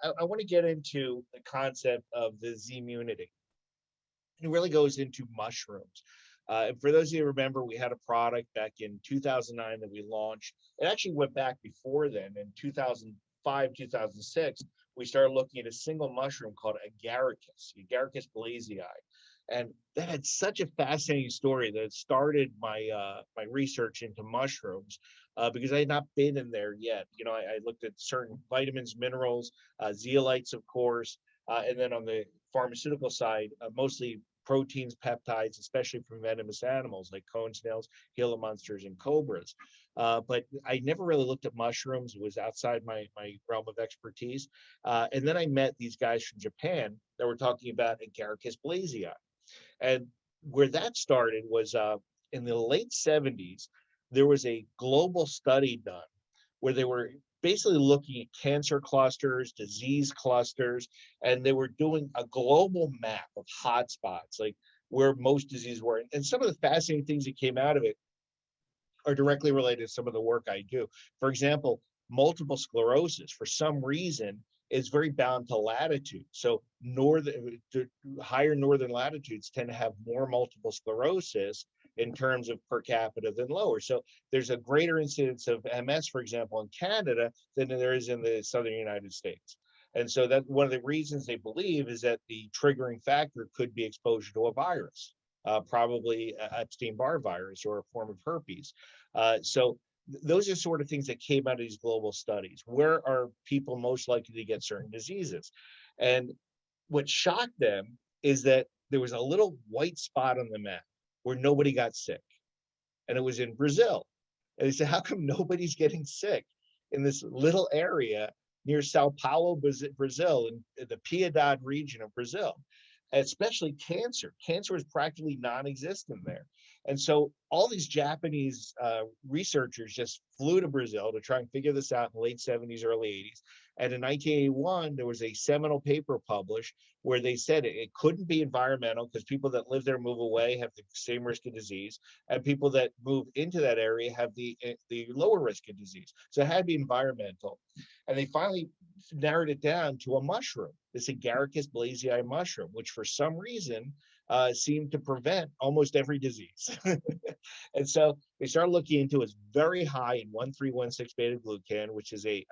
I want to get into the concept of the Zmunity. It really goes into mushrooms. And for those of you who remember, we had a product back in 2009 that we launched. It actually went back before then. In 2005, 2006, we started looking at a single mushroom called Agaricus blazei. And that had such a fascinating story that it started my my research into mushrooms because I had not been in there yet. You know, I looked at certain vitamins, minerals, zeolites, of course, and then on the pharmaceutical side, mostly proteins, peptides, especially from venomous animals like cone snails, Gila monsters, and cobras. But I never really looked at mushrooms. It was outside my realm of expertise. And then I met these guys from Japan that were talking about Agaricus blazei. And where that started was in the late 70s, there was a global study done where they were basically looking at cancer clusters, disease clusters, and they were doing a global map of hotspots, like where most diseases were. And some of the fascinating things that came out of it are directly related to some of the work I do. For example, multiple sclerosis, for some reason, is very bound to latitude. So higher northern latitudes tend to have more multiple sclerosis in terms of per capita than lower. So there's a greater incidence of MS, for example, in Canada than there is in the southern United States. And so that one of the reasons they believe is that the triggering factor could be exposure to a virus, probably Epstein-Barr virus or a form of herpes. So those are sort of things that came out of these global studies. Where are people most likely to get certain diseases? And what shocked them is that there was a little white spot on the map where nobody got sick. And it was in Brazil. And they said, how come nobody's getting sick in this little area near Sao Paulo, Brazil, in the Piedade region of Brazil? Especially cancer. Cancer was practically non-existent there. And so all these Japanese researchers just flew to Brazil to try and figure this out in the late 70s, early 80s. And in 1981, there was a seminal paper published where they said it couldn't be environmental because people that live there move away have the same risk of disease, and people that move into that area have the lower risk of disease. So it had to be environmental. And they finally narrowed it down to a mushroom, this Agaricus blazei mushroom, which for some reason seemed to prevent almost every disease. And so they started looking into it's very high in 1,3,1,6 beta glucan, which is a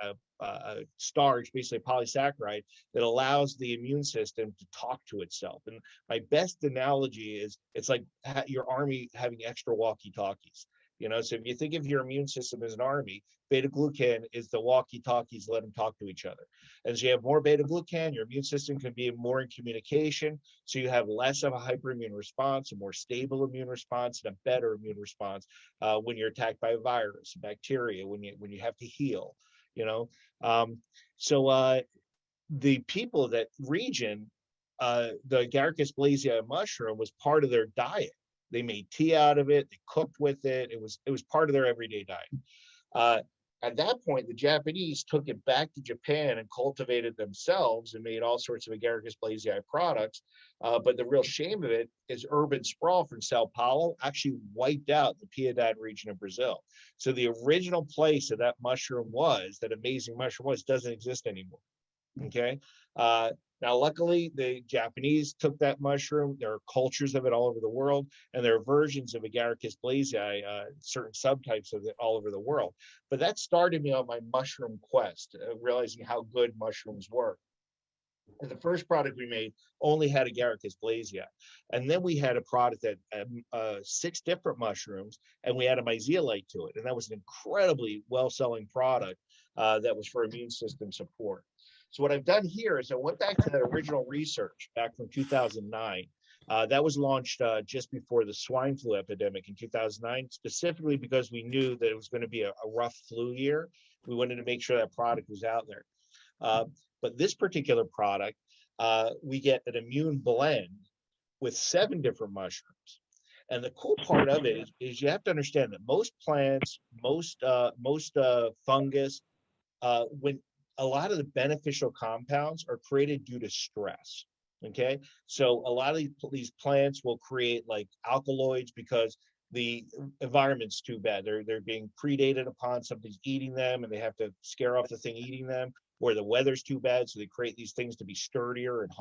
starch, basically a polysaccharide that allows the immune system to talk to itself. And my best analogy is it's like your army having extra walkie-talkies. You know, so if you think of your immune system as an army, beta glucan is the walkie-talkies to let them talk to each other. As you have more beta glucan, your immune system can be more in communication, so you have less of a hyperimmune response, a more stable immune response, and a better immune response when you're attacked by a virus, bacteria, when you have to heal. You know, the people of that region, the Agaricus blazei mushroom was part of their diet. They made tea out of it. They cooked with it. It was part of their everyday diet. At that point, the Japanese took it back to Japan and cultivated themselves and made all sorts of Agaricus blazei products. But the real shame of it is urban sprawl from Sao Paulo actually wiped out the Piedade region of Brazil. So the original place that mushroom was, that amazing mushroom was, doesn't exist anymore. Okay. Now, luckily, the Japanese took that mushroom. There are cultures of it all over the world, and there are versions of Agaricus blazei, certain subtypes of it all over the world. But that started me on my mushroom quest, realizing how good mushrooms were. And the first product we made only had Agaricus blazei. And then we had a product that had 6 different mushrooms, and we added my zeolite to it. And that was an incredibly well-selling product that was for immune system support. So what I've done here is I went back to that original research back from 2009. That was launched just before the swine flu epidemic in 2009, specifically because we knew that it was going to be a rough flu year. We wanted to make sure that product was out there. But this particular product, we get an immune blend with 7 different mushrooms. And the cool part of it is you have to understand that most plants, most fungus, when a lot of the beneficial compounds are created due to stress. Okay, so a lot of these plants will create like alkaloids because the environment's too bad. They're being predated upon, something's eating them and they have to scare off the thing eating them, or the weather's too bad, so they create these things to be sturdier and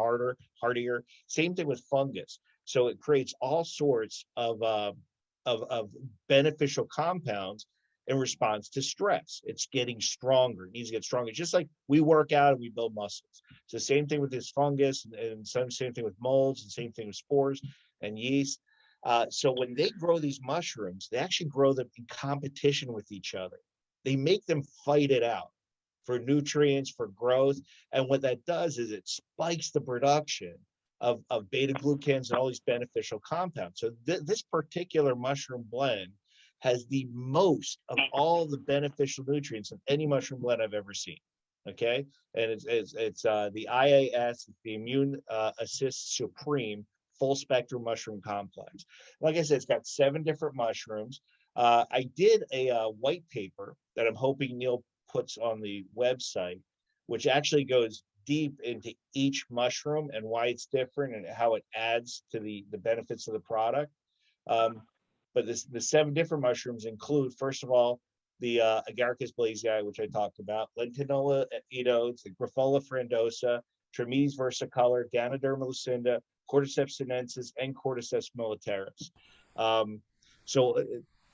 hardier. Same thing with fungus. So it creates all sorts of beneficial compounds in response to stress. It's getting stronger. It needs to get stronger. Just like we work out and we build muscles. So same thing with this fungus, and same thing with molds, and same thing with spores and yeast. So when they grow these mushrooms, they actually grow them in competition with each other. They make them fight it out for nutrients, for growth. And what that does is it spikes the production of beta glucans and all these beneficial compounds. So this particular mushroom blend has the most of all the beneficial nutrients of any mushroom blend I've ever seen. Okay, and it's the IAS, the Immune Assist Supreme Full Spectrum Mushroom Complex. Like I said, it's got 7 different mushrooms. I did a white paper that I'm hoping Neil puts on the website, which actually goes deep into each mushroom and why it's different and how it adds to the benefits of the product. But the 7 different mushrooms include, first of all, the Agaricus blazei, which I talked about, Lentinola edodes, the Grifola frondosa, Trametes versicolor, Ganoderma lucinda, Cordyceps sinensis, and Cordyceps militaris.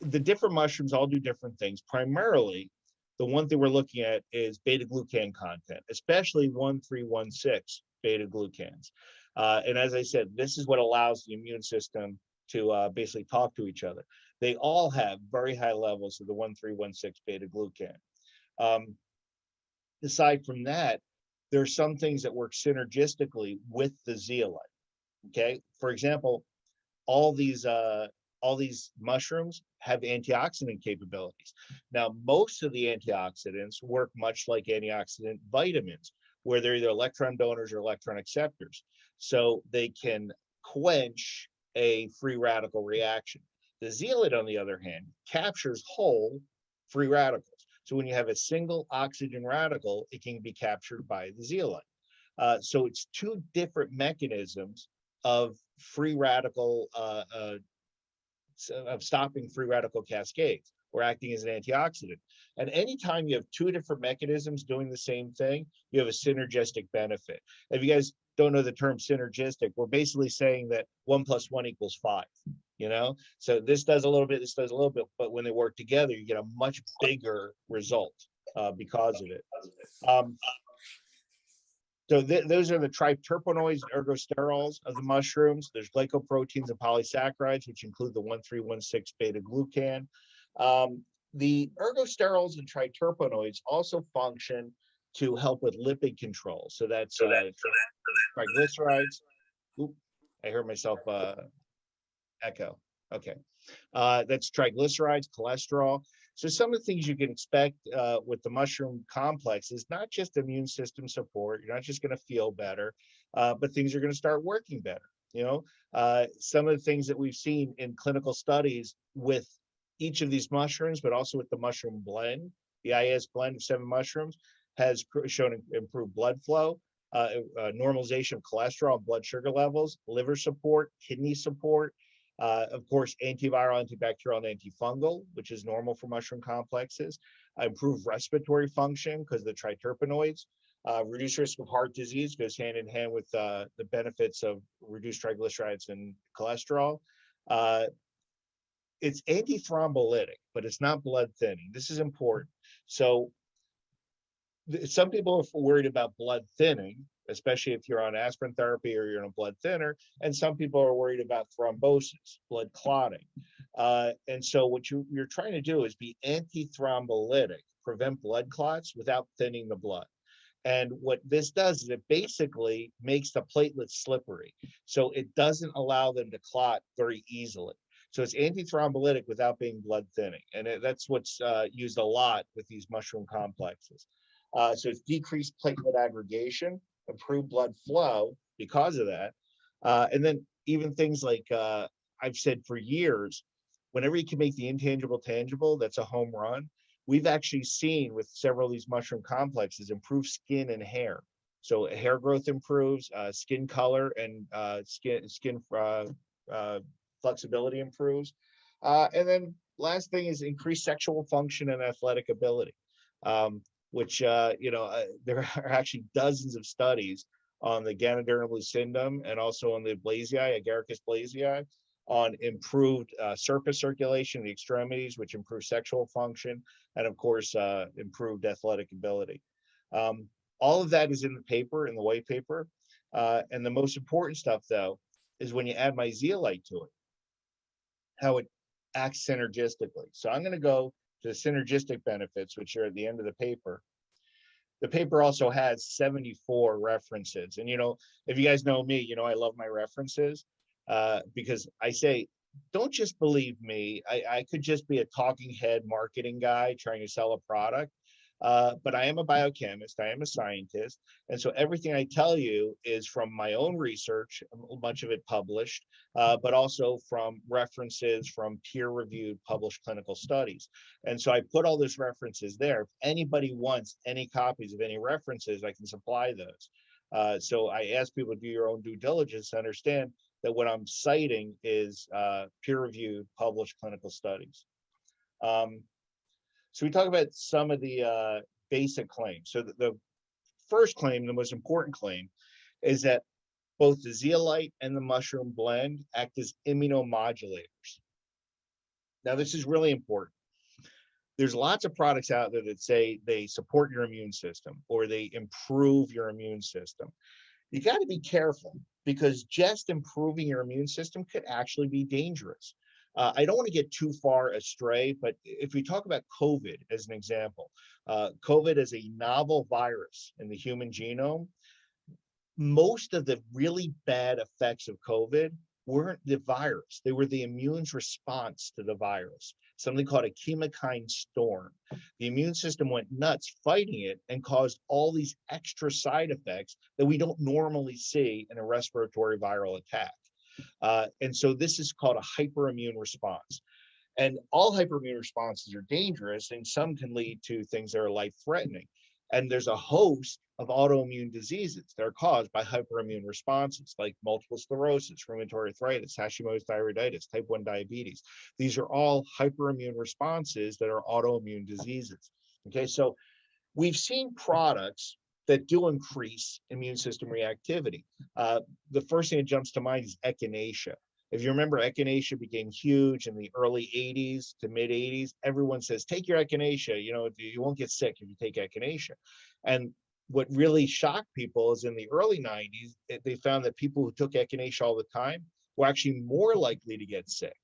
The different mushrooms all do different things. Primarily, the one thing we're looking at is beta glucan content, especially 1316 beta glucans. And as I said, this is what allows the immune system to basically talk to each other. They all have very high levels of the 1316 beta glucan. Aside from that, there are some things that work synergistically with the zeolite. Okay, for example, all these mushrooms have antioxidant capabilities. Now, most of the antioxidants work much like antioxidant vitamins, where they're either electron donors or electron acceptors. So they can quench a free radical reaction. The zeolite, on the other hand, captures whole free radicals. So when you have a single oxygen radical, it can be captured by the zeolite. So it's 2 different mechanisms of free radical of stopping free radical cascades or acting as an antioxidant. And anytime you have 2 different mechanisms doing the same thing, you have a synergistic benefit. If you guys don't know the term synergistic, we're basically saying that 1 + 1 = 5, you know? So this does a little bit, this does a little bit, but when they work together, you get a much bigger result because of it. So those are the triterpenoids and ergosterols of the mushrooms. There's glycoproteins and polysaccharides, which include the 1316 beta glucan. The ergosterols and triterpenoids also function to help with lipid control. So that's triglycerides. Oop, I heard myself echo. Okay. That's triglycerides, cholesterol. So some of the things you can expect with the mushroom complex is not just immune system support. You're not just going to feel better, but things are going to start working better. You know, some of the things that we've seen in clinical studies with each of these mushrooms, but also with the mushroom blend, the IS blend of 7 mushrooms, has shown improved blood flow, normalization of cholesterol and blood sugar levels, liver support, kidney support. Of course, antiviral, antibacterial, and antifungal, which is normal for mushroom complexes. Improve respiratory function because the triterpenoids. Reduce risk of heart disease goes hand in hand with the benefits of reduced triglycerides and cholesterol. It's antithrombolytic, but it's not blood thinning. This is important. So some people are worried about blood thinning, especially if you're on aspirin therapy or you're on a blood thinner, and some people are worried about thrombosis, blood clotting. And so what you're trying to do is be antithrombolytic, prevent blood clots without thinning the blood. And what this does is it basically makes the platelets slippery. So it doesn't allow them to clot very easily. So it's antithrombolytic without being blood thinning. And that's what's used a lot with these mushroom complexes. So it's decreased platelet aggregation, improved blood flow because of that. And then even things like I've said for years, whenever you can make the intangible tangible, that's a home run. We've actually seen with several of these mushroom complexes improved skin and hair. So hair growth improves, skin color and skin flexibility improves. And then last thing is increased sexual function and athletic ability, which, there are actually dozens of studies on the Ganoderma lucidum and also on the blazei, Agaricus blazei, on improved surface circulation in the extremities, which improves sexual function, and of course, improved athletic ability. All of that is in the paper, in the white paper. And the most important stuff, though, is when you add my zeolite to it, how it acts synergistically. So I'm going to go to the synergistic benefits, which are at the end of the paper. The paper also has 74 references. And, if you guys know me, I love my references because I say, don't just believe me. I could just be a talking head marketing guy trying to sell a product. But I am a biochemist, I am a scientist. And so everything I tell you is from my own research, much of it published, but also from references from peer-reviewed published clinical studies. And so I put all those references there. If anybody wants any copies of any references, I can supply those. So I ask people to do your own due diligence to understand that what I'm citing is peer-reviewed published clinical studies. So we talk about some of the basic claims. So the first claim, the most important claim, is that both the zeolite and the mushroom blend act as immunomodulators. Now, this is really important. There's lots of products out there that say they support your immune system or they improve your immune system. You got to be careful because just improving your immune system could actually be dangerous. I don't want to get too far astray, but if we talk about COVID as an example, COVID is a novel virus in the human genome. Most of the really bad effects of COVID weren't the virus. They were the immune's response to the virus, something called a chemokine storm. The immune system went nuts fighting it and caused all these extra side effects that we don't normally see in a respiratory viral attack. And so this is called a hyperimmune response. And all hyperimmune responses are dangerous, and some can lead to things that are life-threatening. And there's a host of autoimmune diseases that are caused by hyperimmune responses, like multiple sclerosis, rheumatoid arthritis, Hashimoto's thyroiditis, type 1 diabetes. These are all hyperimmune responses that are autoimmune diseases. Okay, so we've seen products that do increase immune system reactivity. The first thing that jumps to mind is echinacea. If you remember, echinacea became huge in the early 80s to mid 80s. Everyone says, take your echinacea, you won't get sick if you take echinacea. And what really shocked people is in the early 90s, they found that people who took echinacea all the time were actually more likely to get sick.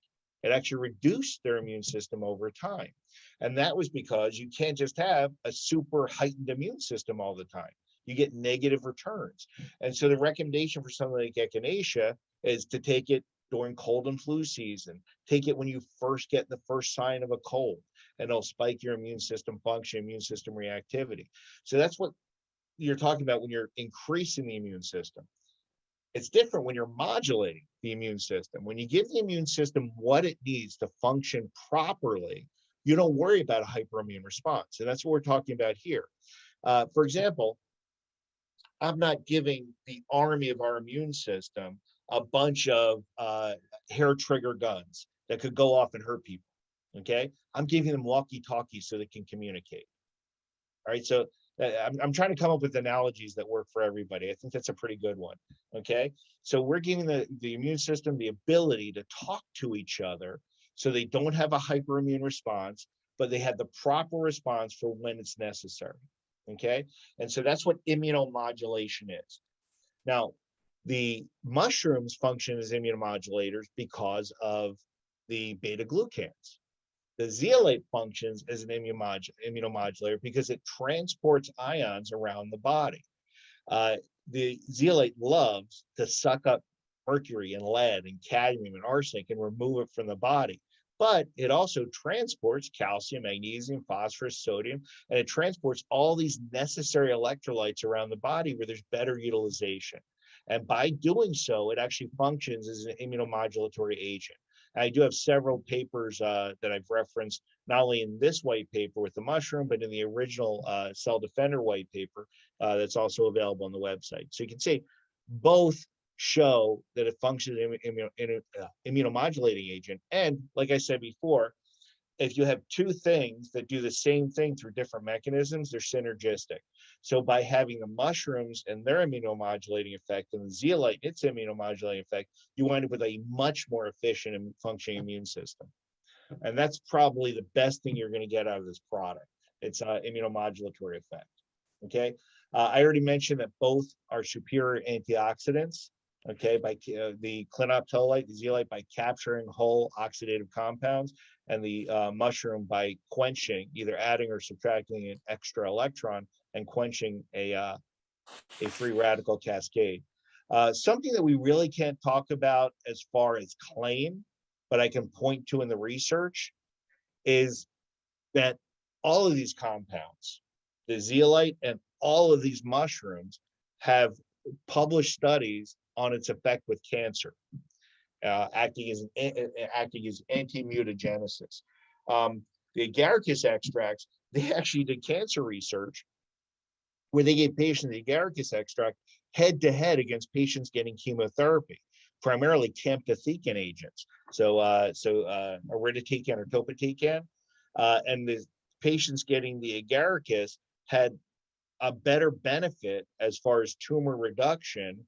It actually reduced their immune system over time. And that was because you can't just have a super heightened immune system all the time. You get negative returns. And so the recommendation for something like echinacea is to take it during cold and flu season. Take it when you first get the first sign of a cold, and it'll spike your immune system function, immune system reactivity. So that's what you're talking about when you're increasing the immune system. It's different when you're modulating the immune system. When you give the immune system what it needs to function properly, you don't worry about a hyperimmune response. And that's what we're talking about here. For example, I'm not giving the army of our immune system a bunch of hair trigger guns that could go off and hurt people. Okay, I'm giving them walkie-talkies so they can communicate. All right, so I'm trying to come up with analogies that work for everybody. I think that's a pretty good one. Okay, so we're giving the immune system the ability to talk to each other so they don't have a hyperimmune response, but they have the proper response for when it's necessary. Okay, and so that's what immunomodulation is. Now, the mushrooms function as immunomodulators because of the beta glucans. The zeolite functions as an immunomodulator because it transports ions around the body. The zeolite loves to suck up mercury and lead and cadmium and arsenic and remove it from the body. But it also transports calcium, magnesium, phosphorus, sodium, and it transports all these necessary electrolytes around the body where there's better utilization. And by doing so, it actually functions as an immunomodulatory agent. And I do have several papers that I've referenced, not only in this white paper with the mushroom, but in the original Cell Defender white paper that's also available on the website. So you can see both show that it functions in immunomodulating agent. And like I said before, if you have two things that do the same thing through different mechanisms, they're synergistic. So by having the mushrooms and their immunomodulating effect and the zeolite, its immunomodulating effect, you wind up with a much more efficient and functioning immune system. And that's probably the best thing you're going to get out of this product. It's immunomodulatory effect. Okay. I already mentioned that both are superior antioxidants. Okay, by the clinoptilolite, the zeolite by capturing whole oxidative compounds, and the mushroom by quenching, either adding or subtracting an extra electron and quenching a free radical cascade. Something that we really can't talk about as far as claim, but I can point to in the research, is that all of these compounds, the zeolite and all of these mushrooms, have published studies on its effect with cancer, acting as anti-mutagenesis. The agaricus extracts, they actually did cancer research where they gave patients the agaricus extract head-to-head against patients getting chemotherapy, primarily camptothecin agents. So irinotecan or topotecan, and the patients getting the agaricus had a better benefit as far as tumor reduction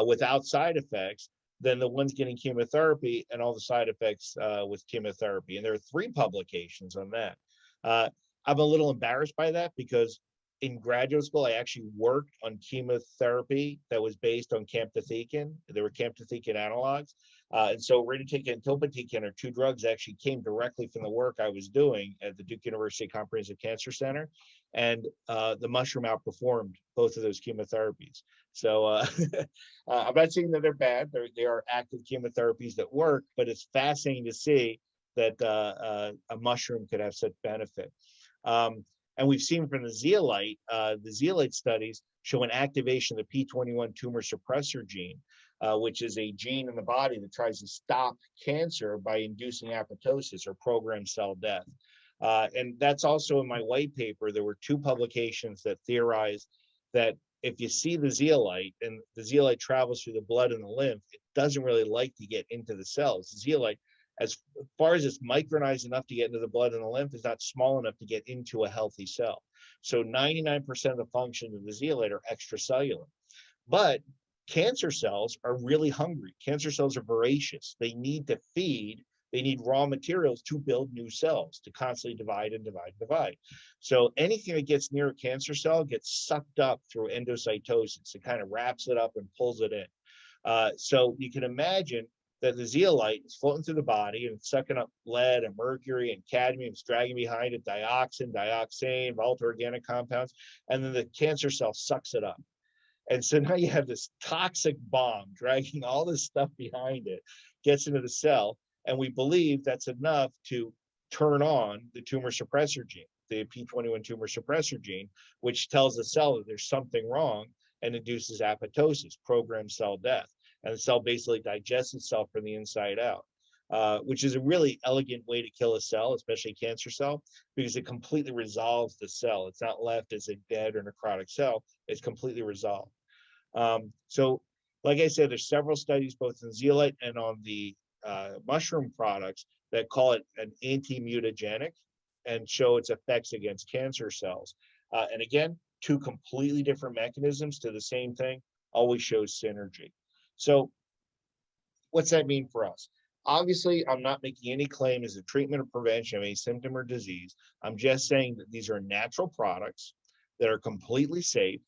without side effects than the ones getting chemotherapy and all the side effects with chemotherapy. And there are 3 publications on that. I'm a little embarrassed by that because in graduate school, I actually worked on chemotherapy that was based on camptothecin. There were camptothecin analogs. And so irinotecan and topotecan are 2 drugs that actually came directly from the work I was doing at the Duke University Comprehensive Cancer Center. And the mushroom outperformed both of those chemotherapies. So I'm not saying that they're bad. They are active chemotherapies that work, but it's fascinating to see that a mushroom could have such benefit. And we've seen from the zeolite studies show an activation of the P21 tumor suppressor gene, which is a gene in the body that tries to stop cancer by inducing apoptosis or programmed cell death. And that's also in my white paper. There were 2 publications that theorized that if you see the zeolite and the zeolite travels through the blood and the lymph, it doesn't really like to get into the cells. The zeolite, as far as it's micronized enough to get into the blood and the lymph, is not small enough to get into a healthy cell. So 99% of the functions of the zeolite are extracellular. But cancer cells are really hungry. Cancer cells are voracious. They need to feed. They need raw materials to build new cells, to constantly divide and divide and divide. So anything that gets near a cancer cell gets sucked up through endocytosis. It kind of wraps it up and pulls it in. So you can imagine that the zeolite is floating through the body and it's sucking up lead and mercury and cadmium. It's dragging behind it dioxin, dioxane, volatile organic compounds, and then the cancer cell sucks it up. And so now you have this toxic bomb dragging all this stuff behind it, gets into the cell, and we believe that's enough to turn on the tumor suppressor gene, the P21 tumor suppressor gene, which tells the cell that there's something wrong and induces apoptosis, programmed cell death. And the cell basically digests itself from the inside out, which is a really elegant way to kill a cell, especially a cancer cell, because it completely resolves the cell. It's not left as a dead or necrotic cell. It's completely resolved. So, like I said, there's several studies both in zeolite and on the mushroom products that call it an anti-mutagenic and show its effects against cancer cells. And again, 2 completely different mechanisms to the same thing always shows synergy. So what's that mean for us? Obviously, I'm not making any claim as a treatment or prevention of any symptom or disease. I'm just saying that these are natural products that are completely safe.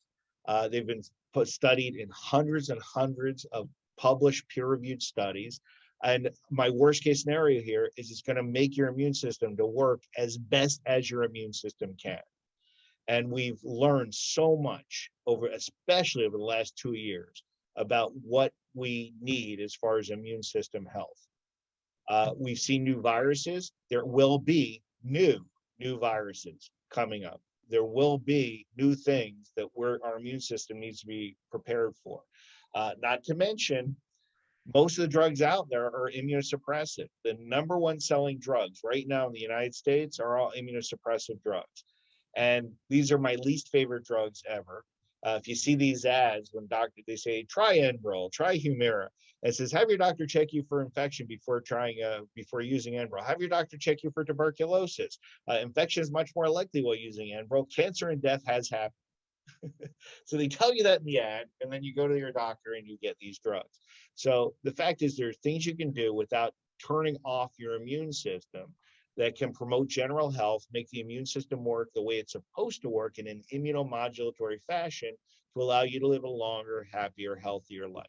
They've been studied in hundreds and hundreds of published peer-reviewed studies. And my worst case scenario here is it's going to make your immune system to work as best as your immune system can. And we've learned so much especially over the last 2 years, about what we need as far as immune system health. We've seen new viruses. There will be new viruses coming up. There will be new things that our immune system needs to be prepared for. Not to mention, most of the drugs out there are immunosuppressive. The #1 selling drugs right now in the United States are all immunosuppressive drugs. And these are my least favorite drugs ever. If you see these ads when they say try Enbrel, try Humira, and it says have your doctor check you for infection before before using Enbrel. Have your doctor check you for tuberculosis. Infection is much more likely while using Enbrel. Cancer and death has happened. So they tell you that in the ad, and then you go to your doctor and you get these drugs. So the fact is, there's things you can do without turning off your immune system that can promote general health, make the immune system work the way it's supposed to work in an immunomodulatory fashion to allow you to live a longer, happier, healthier life.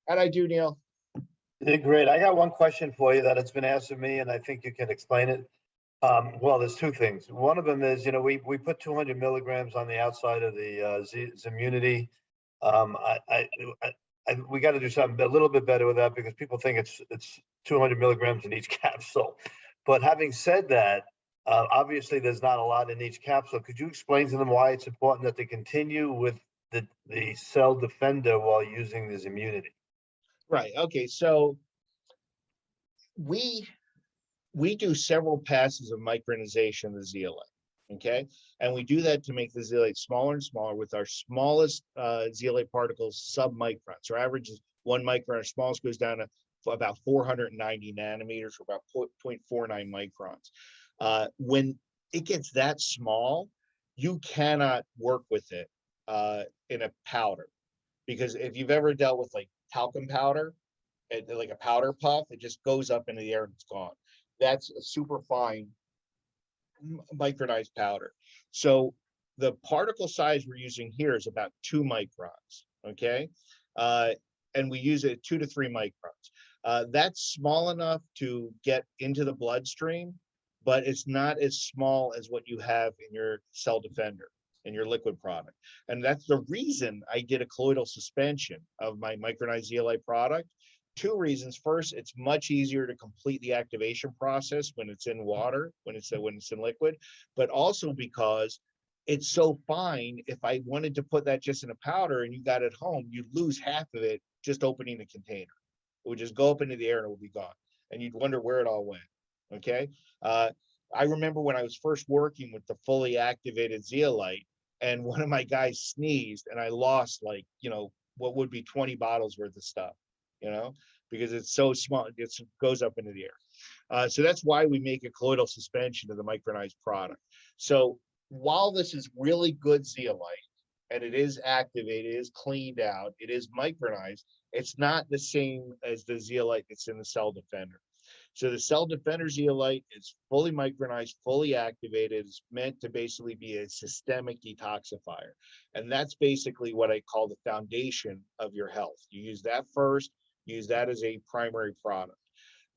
How'd I do, Neil? You did great. I got one question for you that has been asked of me, and I think you can explain it. Well, there's two things. One of them is, we put 200 milligrams on the outside of the Zmunity. We got to do something a little bit better with that because people think it's 200 milligrams in each capsule. But having said that, obviously there's not a lot in each capsule. Could you explain to them why it's important that they continue with the cell defender while using the Zmunity? Right. Okay. So we do several passes of micronization of the zeolite. Okay, and we do that to make the zeolite smaller and smaller with our smallest zeolite particles sub-microns. Our average is 1 micron. Our smallest goes down to about 490 nanometers, or about 0.49 microns. When it gets that small, you cannot work with it in a powder, because if you've ever dealt with like talcum powder, like a powder puff, it just goes up into the air and it's gone. That's a super fine micronized powder. So the particle size we're using here is about 2 microns, okay? And we use it 2 to 3 microns. That's small enough to get into the bloodstream, but it's not as small as what you have in your cell defender, in your liquid product. And that's the reason I did a colloidal suspension of my micronized zeolite product. 2 reasons. First, it's much easier to complete the activation process when it's in water, when it's in liquid, but also because it's so fine. If I wanted to put that just in a powder and you got it home, you'd lose half of it just opening the container. It would just go up into the air and it would be gone, and you'd wonder where it all went. Okay. I remember when I was first working with the fully activated zeolite, and one of my guys sneezed, and I lost what would be 20 bottles worth of stuff. Because it's so small, it goes up into the air. So that's why we make a colloidal suspension of the micronized product. So while this is really good zeolite, and it is activated, it is cleaned out, it is micronized, it's not the same as the zeolite that's in the cell defender. So the cell defender zeolite is fully micronized, fully activated. It's meant to basically be a systemic detoxifier. And that's basically what I call the foundation of your health. You use that first. Use that as a primary product.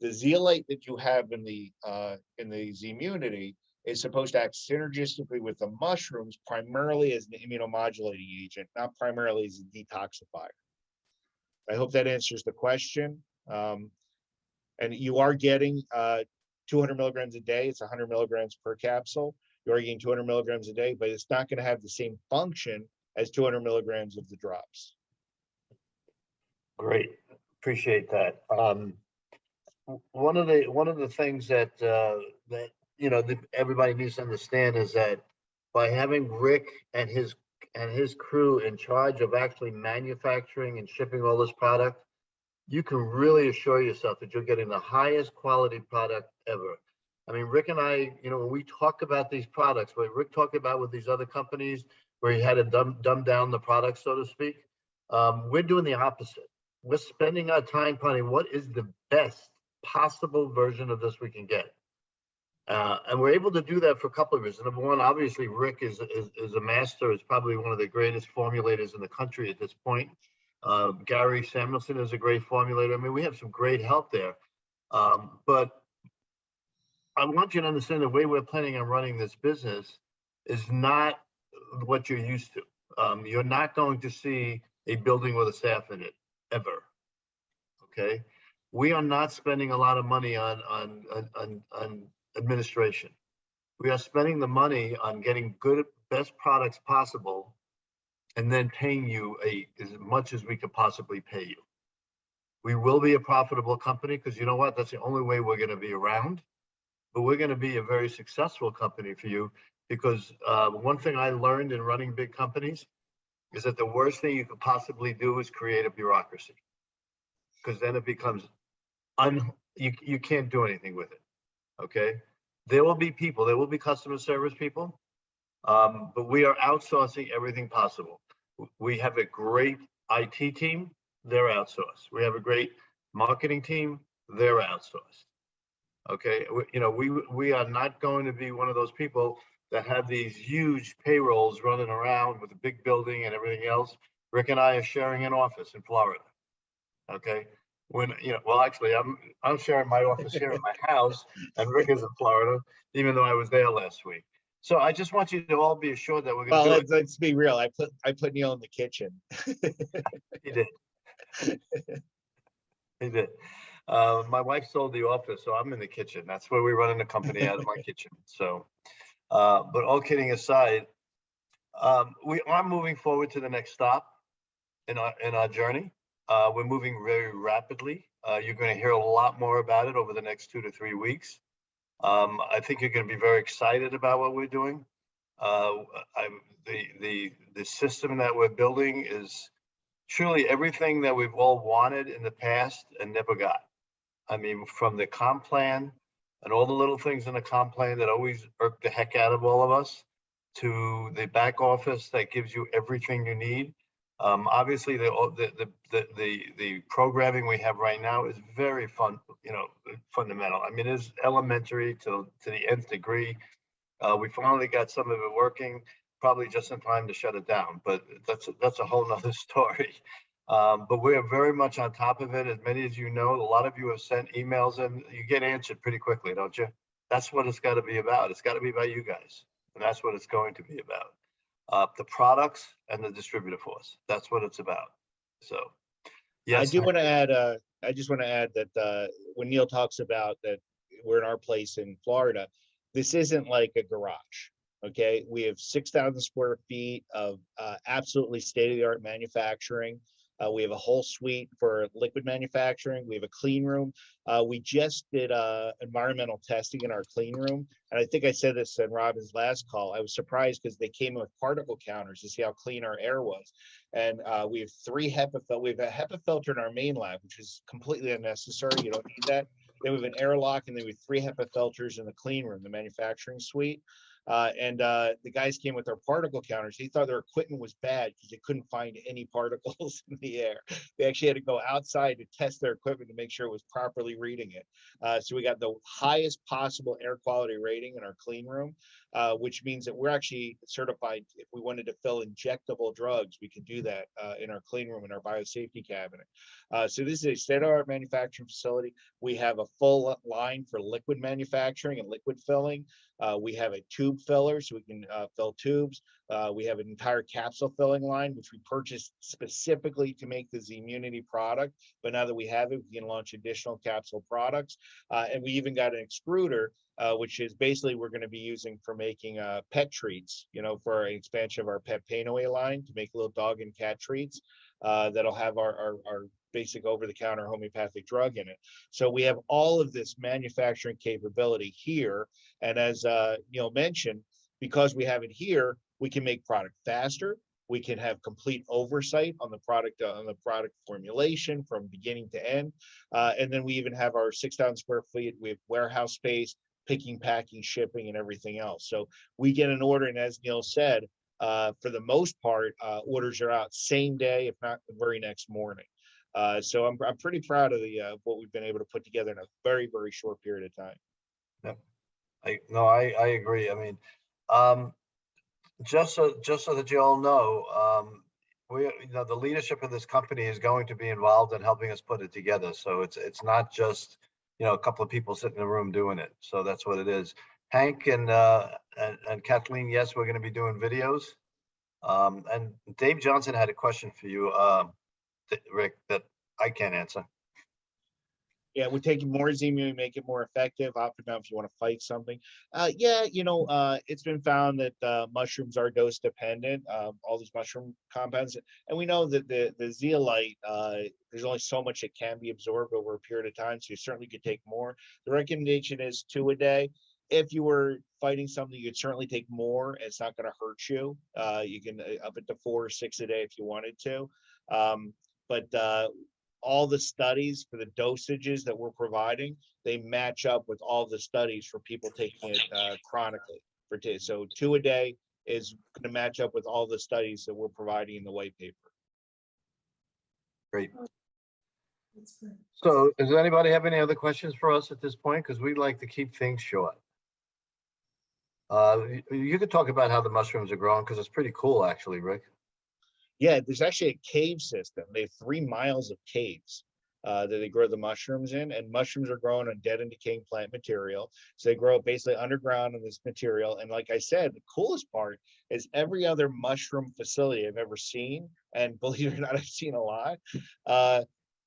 The zeolite that you have in the Zmunity is supposed to act synergistically with the mushrooms, primarily as an immunomodulating agent, not primarily as a detoxifier. I hope that answers the question. And you are getting 200 milligrams a day. It's 100 milligrams per capsule. You are getting 200 milligrams a day, but it's not going to have the same function as 200 milligrams of the drops. Great. Appreciate that. One of the things that everybody needs to understand is that by having Rick and his crew in charge of actually manufacturing and shipping all this product, you can really assure yourself that you're getting the highest quality product ever. I mean, Rick and I, when we talk about these products, what Rick talked about with these other companies where he had to dumb down the product, so to speak, we're doing the opposite. We're spending our time finding what is the best possible version of this we can get. And we're able to do that for a couple of reasons. Number one, obviously, Rick is a master, is probably one of the greatest formulators in the country at this point. Gary Samuelson is a great formulator. I mean, we have some great help there. But I want you to understand the way we're planning on running this business is not what you're used to. You're not going to see a building with a staff in it, ever. Okay? We are not spending a lot of money on administration. We are spending the money on getting best products possible, and then paying you as much as we could possibly pay you. We will be a profitable company because you know what? That's the only way we're going to be around. But we're going to be a very successful company for you because one thing I learned in running big companies is that the worst thing you could possibly do is create a bureaucracy, because then it becomes you can't do anything with it. Okay, there will be people, there will be customer service people, but we are outsourcing everything possible. We have a great IT team, they're outsourced. We have a great marketing team, they're outsourced. Okay, we are not going to be one of those people that have these huge payrolls running around with a big building and everything else. Rick and I are sharing an office in Florida. Okay, well, actually, I'm sharing my office here in my house, and Rick is in Florida, even though I was there last week. So I just want you to all be assured that we're going to do it. Let's be real. I put Neil in the kitchen. He did. He did. My wife sold the office, so I'm in the kitchen. That's where we run the company, out of my kitchen. So, but all kidding aside, we are moving forward to the next stop in our journey. We're moving very rapidly. You're going to hear a lot more about it over the next 2 to 3 weeks. I think you're going to be very excited about what we're doing. The system that we're building is truly everything that we've all wanted in the past and never got. I mean, from the comp plan and all the little things in the comp plan that always irk the heck out of all of us, to the back office that gives you everything you need. Obviously, the programming we have right now is very fundamental. I mean, it's elementary to the nth degree. We finally got some of it working, probably just in time to shut it down, but that's a whole nother story. But we are very much on top of it. As many as you know, a lot of you have sent emails and you get answered pretty quickly, don't you? That's what it's got to be about. It's got to be about you guys, and that's what it's going to be about. The products and the distributor force. That's what it's about. So, yes. I just want to add that when Neil talks about that we're in our place in Florida, this isn't like a garage. Okay, we have 6,000 square feet of absolutely state-of-the-art manufacturing. We have a whole suite for liquid manufacturing. We have a clean room. We just did environmental testing in our clean room. And I think I said this in Robin's last call. I was surprised because they came with particle counters to see how clean our air was. And we have 3 HEPA filters. We have a HEPA filter in our main lab, which is completely unnecessary. You don't need that. Then we have an airlock, and then we have 3 HEPA filters in the clean room, the manufacturing suite. The guys came with their particle counters. They thought their equipment was bad because they couldn't find any particles in the air. They actually had to go outside to test their equipment to make sure it was properly reading it. So we got the highest possible air quality rating in our clean room, which means that we're actually certified. If we wanted to fill injectable drugs, we could do that in our clean room, in our biosafety cabinet. So this is a state-of-the-art manufacturing facility. We have a full line for liquid manufacturing and liquid filling. We have a tube filler, so we can fill tubes. We have an entire capsule filling line, which we purchased specifically to make the Zmunity product. But now that we have it, we can launch additional capsule products. And we even got an extruder, which is basically we're going to be using for making pet treats, for an expansion of our pet pain away line to make little dog and cat treats that'll have our basic over-the-counter homeopathic drug in it. So we have all of this manufacturing capability here. And as Neil mentioned, because we have it here, we can make product faster. We can have complete oversight on the product formulation from beginning to end. And then we even have our 6,000 square feet. We have warehouse space, picking, packing, shipping, and everything else. So we get an order, and as Neil said, for the most part, orders are out same day, if not the very next morning. So I'm pretty proud of what we've been able to put together in a very, very short period of time. Yep. I agree. I mean, just so that you all know, the leadership of this company is going to be involved in helping us put it together. So it's not just a couple of people sitting in a room doing it. So that's what it is. Hank and Kathleen, yes, we're going to be doing videos. And Dave Johnson had a question for you, Rick, that I can't answer. Yeah, we're taking more Zmunity, make it more effective. Up and down if you want to fight something. It's been found that mushrooms are dose dependent. All these mushroom compounds, and we know that the zeolite, there's only so much it can be absorbed over a period of time. So you certainly could take more. The recommendation is 2 a day. if you were fighting something, you could certainly take more. It's not going to hurt you. You can up it to 4 or 6 a day if you wanted to. But all the studies for the dosages that we're providing, they match up with all the studies for people taking it chronically. So 2 a day is going to match up with all the studies that we're providing in the white paper. Great. So does anybody have any other questions for us at this point? Because we'd like to keep things short. You could talk about how the mushrooms are growing, because it's pretty cool, actually, Rick. Yeah, there's actually a cave system. They have 3 miles of caves that they grow the mushrooms in, and mushrooms are grown on dead and decaying plant material. So they grow basically underground on this material. And like I said, the coolest part is every other mushroom facility I've ever seen, and believe it or not, I've seen a lot,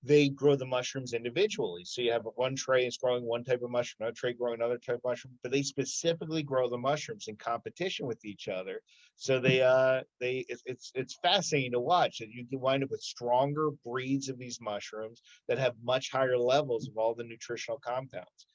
they grow the mushrooms individually. So you have one tray is growing one type of mushroom, another tray growing another type of mushroom, but they specifically grow the mushrooms in competition with each other. So it's fascinating to watch that you can wind up with stronger breeds of these mushrooms that have much higher levels of all the nutritional compounds.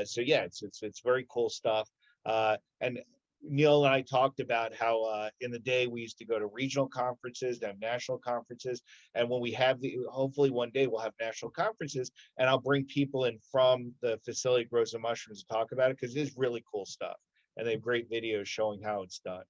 So yeah, it's very cool stuff. And Neil and I talked about how in the day we used to go to regional conferences, then national conferences, and when we have hopefully one day we'll have national conferences, and I'll bring people in from the facility that grows the mushrooms to talk about it, because it is really cool stuff, and they have great videos showing how it's done.